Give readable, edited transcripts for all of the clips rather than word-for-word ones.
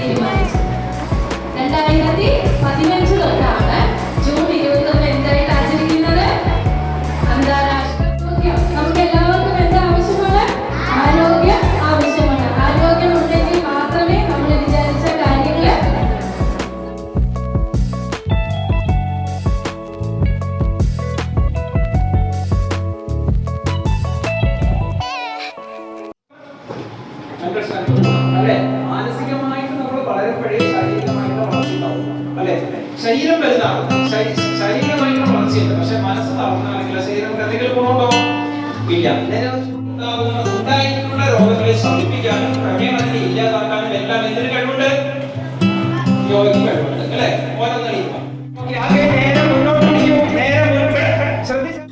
തീരുമാനിച്ചത്. 2015 തൊട്ടാണ് ജൂൺ 21 എന്തായിട്ട് ആചരിക്കുന്നത്? അന്താരാഷ്ട്ര ആരോഗ്യം. നമുക്ക് എല്ലാവർക്കും എന്താ ആവശ്യമാണ്? ആരോഗ്യം ആവശ്യമാണ്. ആരോഗ്യം ഉണ്ടെങ്കിൽ മാത്രമേ നമ്മൾ വിചാരിച്ച കാര്യങ്ങൾ അല്ലെ. മാനസികമായിട്ട് നമ്മൾ വളരെ പഴയ ശാരീരികമായിട്ടുള്ള വളർച്ചയുണ്ടാവും അല്ലെ. ശരീരം വലുതാണ്, ശാരീരികമായിട്ടുള്ള വളർച്ചയുണ്ട്, പക്ഷെ മനസ്സ് തളർന്നാണെങ്കിൽ ശരീരം എന്തെങ്കിലും ഗുണമുണ്ടോ? ഇല്ല. ഉണ്ടായിട്ടുള്ള രോഗങ്ങളെ ശമിപ്പിക്കാനും ക്രമേണ അതിനെ ഇല്ലാതാക്കാനും എല്ലാം എന്തിനു കഴിവുണ്ട്? യോഗയ്ക്ക് കഴിവുണ്ട് അല്ലെ. ഓരോന്നറിയുക. നേരെ മുന്നോട്ട് ശ്രദ്ധിച്ചു.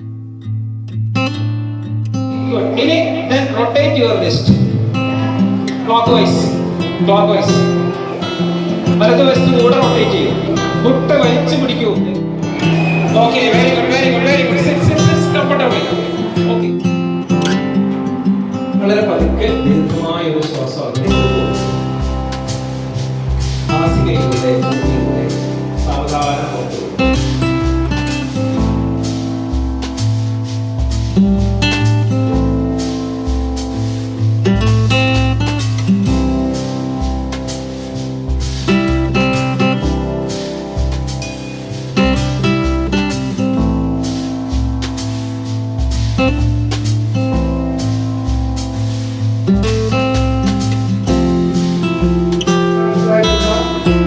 ഇനി then rotate your wrist clockwise. വലതുവശത്ത് കൂടെ റൊട്ടേറ്റ് ചെയ്യും. മുട്ട വലിച്ചു പിടിക്കൂ. Okay, very good. Comfortable. Okay, വളരെ പതുക്കെ ദീർഘമായ ഒരു ശ്വാസം നാസികയിലൂടെ സാവധാനം കൊണ്ടുപോകും.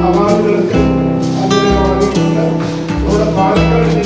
അവാർഡുകൾക്ക് അതിനെ വാങ്ങിയിട്ടുണ്ട്. ഇവിടെ പാലക്കാട്